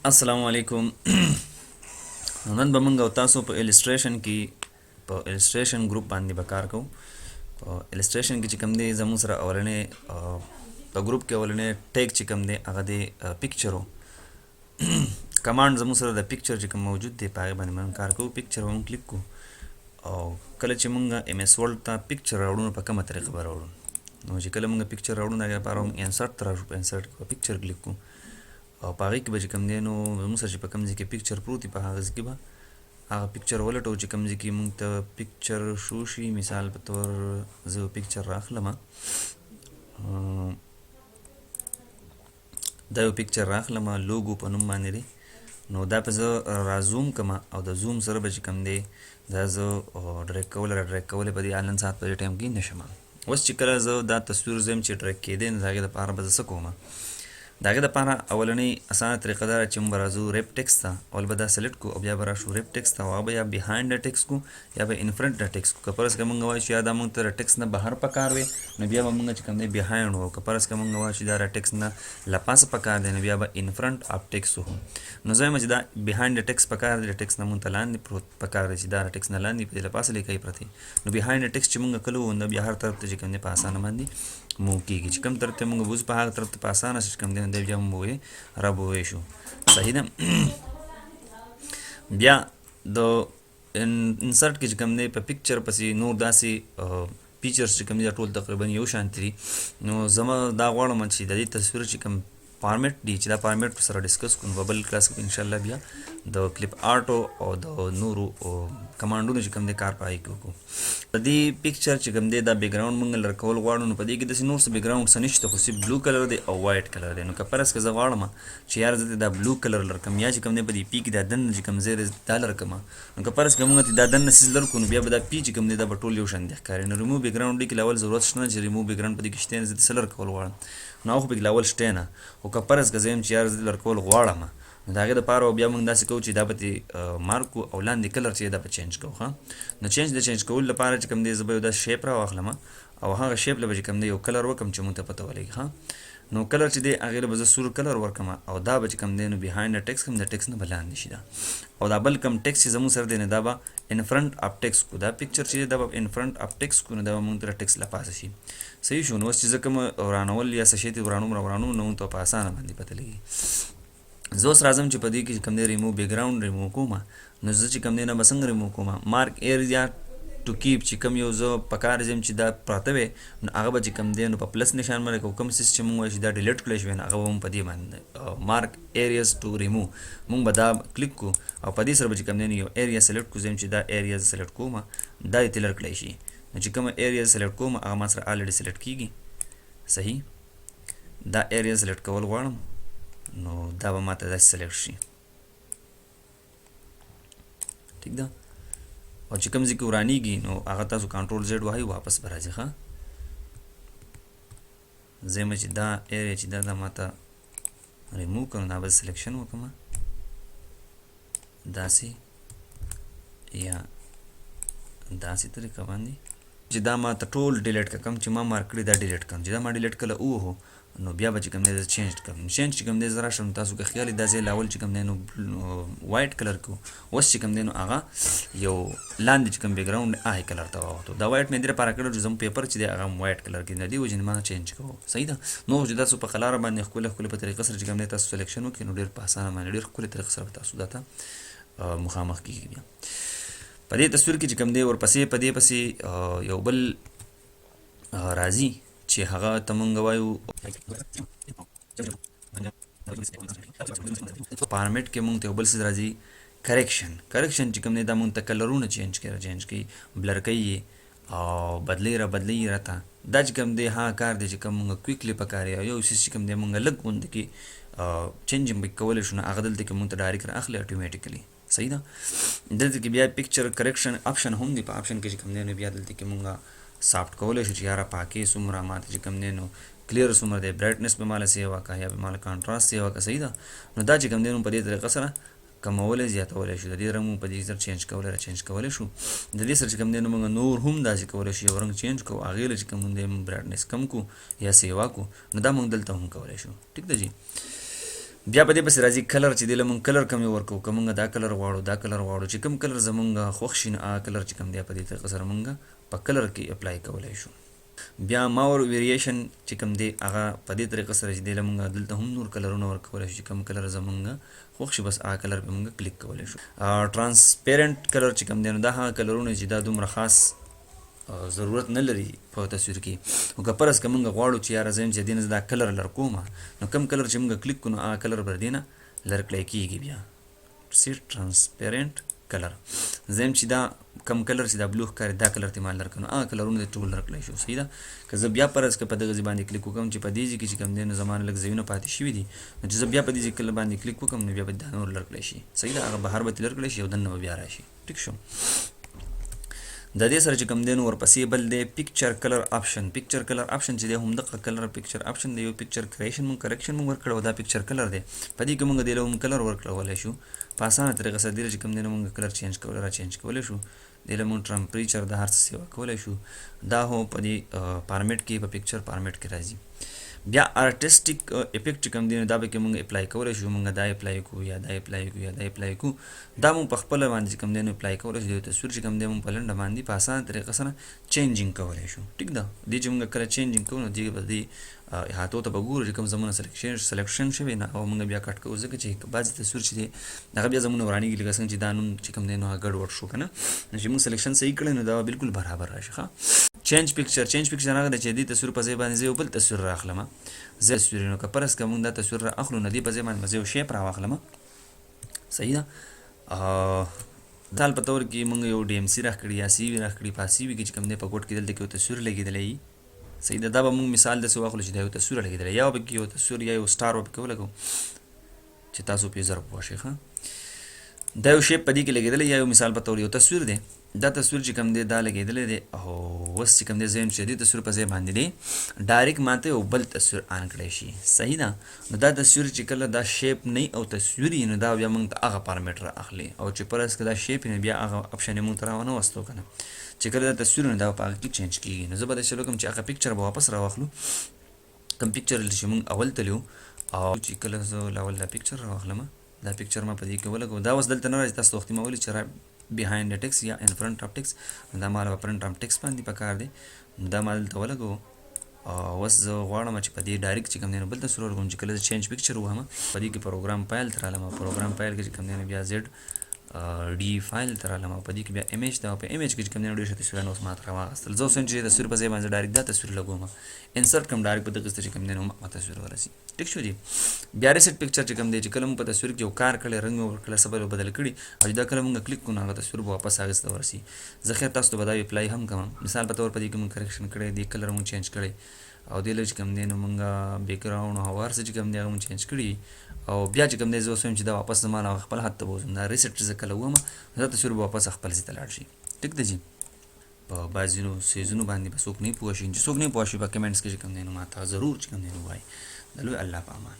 السلام علیکم. نن به موږ او تاسو په السټریشن ګروپ باندې به کار کوو. په السټریشن کې چې کوم دی زموږ سره اولنې په ګروپ کې اولنې ټیګ چې کوم دی هغه دی پکچر وو. کمانډ زموږ سره د پکچر چې کوم موجود دی په هغې باندې موږ کار کوو. پکچر به موږ کلیک کوو او کله چې موږ ایم ایس ورلډ ته پکچر راوړو نو په کومه طریقه به راوړو. نو چې کله موږ پکچر راوړو نو هغې لپاره موږ انسرټ ته راشو. په انسرټ کې به پکچر کلیک کوو او په هغې کې به چې کوم دی نو زموږ سره چې په کوم ځای کې پکچر پروت وي په هغه ځای کې به هغه پکچر ولټوو چې کوم ځای کې موږ ته پکچر شو شي. مثال په طور زه یو پکچر راخلمه، دا یو پکچر راخلمه لوګو په نوم باندې دی. نو دا په زه را زوم کړم او د زوم سره به چې کوم دی دا زه ډریک کولی په دې آنلاین ساعت په دې ټایم کې نه شم. اوس چې کله زه دا تصویر زه یم چې ډریک کېدی نو د هغې دپاره به زه څه کوم؟ د هغې دپاره اولنۍ اسانه طریقه دا ده چې موږ به راځو ریپ ټیکس ته. اول به دا سلیکټ کړو او بیا به راشو ریپ ټیکس ته او هغه به یا بهایند د ټیکس کو یا به انفرنټ د ټیکس کو. که فرض که موږ وایو چې یا دا موږ ته د ټیکس نه بهر پکار وي نو بیا به موږ چې کوم دی بهایند وو. که فرض که موږ وایو چې دا د ټیکس نه له پاسه پکار دی نو بیا به انفرنټ اف ټیکس وو. نو زه وایم چې دا بهایند د ټیکس پکار دی، د ټیکس نه موږ ته لاندې پروت پکار دی چې دا د ټیکس نه لاندې په دې له پاسه لیکئ پرتې. نو بهایند د ټیکس چې موږ کله وو نو بیا هر طرف ته چې کوم دی په اسانه باندې مو کېږي. چې کوم طرف ته موږ بوځو په هغه طرف ته په اسانه چې کوم دی نو دی بیا موږ ووایو رابوی شو. صحیح ده. بیا د انسرټ کې چې کوم دی په پکچر پسې نور داسې فیچرز چې کوم دی ټول تقریبا یو شانتي دي. نو زما دا غواړم چې د دې تصویر چې کوم فارمیټ دی چې دا فارمیټ سره ډسکس کوم په بل کلاس کې انشاءالله بیا د کلیپ آرټو او د نورو کمانډونو چې کوم دی کار په هغې کې وکړو. د دې پکچر چې کوم دی دا بیکګراؤنډ موږ لرکول غواړو نو په دې کې داسې نور څه بیکګراؤنډ څه نشته، خو صرف بلو کلر دی او وایټ کلر دی. نو که فرض که زه غواړم چې یار زه دا بلو کلر لرکم یا چې کوم دی په دې پي کې دا دننه چې کوم ځای دی دا لرکم، نو که فرض که موږ دا دننه سیز لرکو نو بیا به دا پي چې کوم دی دا به ټول یو شان دی ښکاري. نو ریموو بیکګراؤنډ لیکي اول ضرورت شته نه چې ریموو بیکګراؤنډ په دې کې شته نه، زه څه لرکول غواړم نو هغه خو پکې اول شته نه. خو که فرض که زه یم چې یار زه لرکول غواړم نو د هغې دپاره بیا موږ داسې کوو چې دا به ترې مارک کړو او لاندې کلر چې دا به چینج کوو. ښه نو چینج کولو لپاره چې کوم دی زه به یو داسې شیپ راواخلم او هغه شیپ له به چې کوم دی یو کلر وکړم چې موږ ته پته ولګي. ښه نو کلر چې دی هغې له به زه سور کلر ورکړم او دا به چې کوم دی نو بهایند د ټیکس کوم د ټیکس نه به لاندې شي دا. او دا بل کوم ټیکس چې زموږ سره دی نو دا به انفرنټ اف ټیکس کو. دا پکچر چې دی دا به انفرنټ اف ټیکس کو نو دا به موږ ته د ټیکس له پاسه شي. صحیح شو. نو اوس چې زه کوم ورانول یا څه شی ته ورانوم نو موږ ته په اسانه باندې پته لګي. زه اوس راځم چې په دې کې کوم دی ریموو بیکګراؤنډ ریموو کوم نو زه چې کوم دی نه به څنګه ریموو کوم؟ مارک ایریا ټو کیپ چې کوم یو زه په کار ځم چې دا پراته وي نو هغه به چې کوم دی نو په پلس نشان باندې کوم سیس چې موږ وایو چې دا ډیلیټ کړی شوی نو هغه به هم په دې باندې مارک ایریاز ټو ریموو موږ به دا کلیک کړو او په دې سره به چې کوم دی نو یو ایریا سلیکټ کړو. زه چې دا ایریا سلیکټ کوم دا یې تلر کړی شي. نو چې کومه ایریا سلیکټ کوم هغه ما سره الریډي سلیکټ کېږي. صحیح. دا ایریا سلیکټ کول غواړم نو دا به ماته داسې سلیکټ شي. ټیک ده. او چې کوم ځای کې ورانېږي نو هغه تاسو کنټرول زیډ وهئ واپس به راځي. ښه زه یم چې دا ایریا چې دا ماته ریموو کړو دا به سلیکشن وکړم داسې یا داسې طریقه باندې چې دا ما ته ټول ډیلیټ کړم چې ما مارک کړي دا ډیلیټ کړم. چې دا ما ډیلیټ کله ووهو نو بیا به چې کوم دی چینج کړم. چینج چې کوم دی زه راشم تاسو که خیال دا ځای لاول چې کوم دی نو وایټ کلر کو اوس چې کوم دی نو هغه یو لاندې چې کوم بیکګراؤنډ هغې کلر ته واوښتو. دا وایټ مې دې لپاره کړی چې زموږ پیپر چې دی هغه هم وایټ کلر کې د دې وجې نه ما چینج کوو. صحیح ده. نو چې تاسو په خلاره باندې ښکلې په طریقه سره چې کوم دی تاسو سلیکشن وکړئ نو ډېر په اسانه باندې ډېر ښکلې طریقه سره به تاسو دا ته مخامخ کېږي. بیا په دې تصویر کې چې کوم دی ورپسې په دې پسې یو بل راځي چې هغه ته مونږ وایو فارمیټ کې مونږ ته یو بل څه راځي کریکشن چې کوم دی دا مونږ ته کلرونه چینج کوي بلر کوي او بدلی راته. دا چې کوم دی هغه کار دی چې کوم مونږ کویکلی په کار یو څیز چې کوم دی مونږ لږ غوندې کې چینج هم کولی شو نو هغه دلته کې مونږ ته ډایرکټ رااخلي اټومیټیکلی. صحیح ده. دلته کې بیا پکچر کریکشن آپشن هم دی. په آپشن کې چې کوم دی نو بیا دلته کې مونږ سافټ کولی شو چې یاره پاکې څومره ماته چې کوم دی نو کلیر څومره دی برایټنس به ماله سیو وکړه یا به ماله کانټراسټ سیو وکړه. صحیح ده. نو دا چې کوم دی نو په دې طریقه سره کمولی زیاتولی شو. د دې رنګ مو په دې سره چینج کولی شو. د دې سره چې کوم دی نو موږ نور هم داسې کولی شو یو رنګ چینج کوو هغې له چې کوم دی برایټنس کم کو یا سیوا کو نو دا موږ دلته هم کولی شو. ټیک ده جی. بیا په دې پسې راځي کلر چې دی له مونږ کلر کوم ورکو که مونږ دا کلر غواړو دا کلر غواړو چې کوم کلر زمونږ خوښ شي نو هغه کلر چې کوم دی په دې طریقه سره مونږ په کلر کې اپلای کولی شو. بیا ماور ویریشن چې کوم دی هغه په دې طریقه سره چې دی له مونږ دلته هم نور کلرونه ورکولی شو چې کوم کلر زمونږ خوښ شي بس هغه کلر په مونږ کلیک کولی شو. ټرانسپیرنټ کلر چې کوم دی نو دا هغه کلرونه چې دا دومره خاص ضرورت نه لري په تصویر کې او که پرس که مونږ غواړو چې یاره زه چې دې نه دا کلر لر کومه نو کوم کلر چې مونږ کلیک کړو نو هغه کلر به دې نه لر کړی کېږي. بیا سی ټرانسپیرنټ کلر زم چې دا کم کلر چې دا بلو ښکاري دا کلر ته ما لر کړو هغه کلرونه د ټول لر کړی شو. صحیح ده. که زه بیا پرس که په دغه ځای باندې کلیک وکړم چې په دې ځای کې چې کوم دی نو زمانه لږ ځایونه پاتې شوي دي نو چې زه بیا په دې ځای کې باندې کلیک وکړم نو بیا به دا نور لر کړی شي. صحیح ده. هغه بهر به لر کړی شي او دننه به بیا راشي. ټیک شو. د دې سره چې کوم دی نو ورپسې بل دی پکچر کلر آپشن. پکچر کلر آپشن چې دی همدغه کلر پکچر آپشن دی. یو پکچر کریشن مونږ کریکشن مونږ ورکړو دا پکچر کلر دی په دې کې مونږ دی له هم کلر ورکړولی شو په اسانه طریقه سره دی چې کوم دی نو مونږ کلر چینج کولی را چینج کولی شو. دی له مونږ ټمپریچر د هر څه سیوا کولی شو. دا هو په دې فارمیټ کې په پکچر فارمیټ کې راځي. بیا آرټسټیک افیکټ چې کوم دی نو دا به کې مونږ اپلای کولی شو. مونږ دا اپلای کوو یا دا اپلای کوو یا دا اپلای کوو دا مونږ په خپله باندې چې کوم دی نو اپلای کولی شو. د تصویر چې کوم دی مونږ په لنډه باندې په اسانه طریقه سره چینجینګ کولی شو. ټیک ده. دې چې مونږ کله چینجینګ کوو نو دې به دې احاطو ته به ګورو چې کوم زمونه سلیکشن شوی نه او مونږ بیا کټ کوو ځکه چې بعضې تصویر چې دی هغه بیا زمونه ورانېږي لکه څنګه چې دا نوم چې کوم دی نو هغه ګډوډ شو که نه نو چې مونږ سلیکشن صحیح کړی نو دا به بالکل برابر راشي. ښه. چینج پکچر هغه دی چې دې تصویر په ځای باندې زه یو بل تصویر رااخلم. زه تصویر نو که پرس که مونږ دا تصویر را اخلو نو دې په ځای باندې زه یو شیپ راواخلم. صحیح ده. مثال په طور کې مونږ یو ډي ام سی راکړي یا سی وي راکړي په سی وي کې چې کوم دی په ګوټ کې دلته کې یو تصویر لګېدلی. صحیح ده. دا به مونږ مثال داسې واخلو چې دا یو تصویر لګېدلی یا به کې یو تصویر یا یو سټار به پکې ولګو چې تاسو پرې ضرب پوه شئ. ښه. دا یو شیپ په دې کې لګېدلی یا یو مثال په طور یو تصویر دی. دا تصویر چې کوم دی دا لګېدلی دی او اوس چې کوم دی زه یم چې دې تصویر په ځای باندې دی ډایرکټ ماته یو بل تصویر آن کړی شي. صحیح ده. نو دا تصویر چې کله دا شیپ نه او تصویر نو دا بیا موږ ته هغه پارامټر اخلي او چې پرس که دا شیپ نه بیا هغه اپشن یې موږ ته راونه وستو که نه چې کله دا تصویر نه دا په هغه کې چینج کېږي. نو زه به داسې وکړم چې هغه پکچر به واپس راواخلو کوم پکچر چې موږ اول تلو او چې کله زه اول دا پکچر راواخلم دا پکچر ما په دې کې ولګو. دا اوس دلته نه راځي تاسو وختي ما ویلي چې behind the text یا in front of text دا مال په front of text باندې پکار دی دا مال ته ولګو او اوس زه غواړم چې په دې ډایرکټ چې کوم دی نو بل تصویر ورکوم چې کله چینج پکچر وهم په دې کې پروګرام فایل ته رالم. پروګرام فایل کې چې کوم دی نو بیا زیډ ډي فایل ته رالم په دې کې بیا ایمیج دا په ایمیج کې چې کوم دی نو ډېر ښه تصویرونه اوس ما ته راواخیستل. زه اوس چې تصویر په ځای باندې ډایرکټ دا تصویر لګوم انسرټ کوم ډایرکټ په دغه چې کوم دی نو ما تصویر ورسي. ټیک شو دی. بیا ریسټ پکچر چې کوم دی چې کله مونږ په تصویر کې یو کار کړی رنګ مې ورکړی څه به بدل کړي او چې دا کله مونږ کلیک کړو نو هغه تصویر به واپس هغې ته ورسي. زه خیر تاسو ته به دا اپلای هم کوم. مثال په طور په دې کې مونږ کریکشن کړی دی کلر مونږ چینج کړی او دې له چې کوم دی نو مونږ بیکګراوند او هر څه چې کوم دی هغه مونږ چینج کړي او بیا چې کوم دی زه اوس وایم چې دا واپس زما نه خپل حد ته به وځم. دا ریسټ چې زه کله ووم دا تصویر به واپس خپل ځای ته لاړ شي. ټیک ده جي. په بعضې سیزونو باندې به څوک نه پوه شي چې څوک نه پوه شي په کمنټس کې چې کوم دی نو ما ته ضرور چې کوم دی نو وایي. د لوی الله په امان.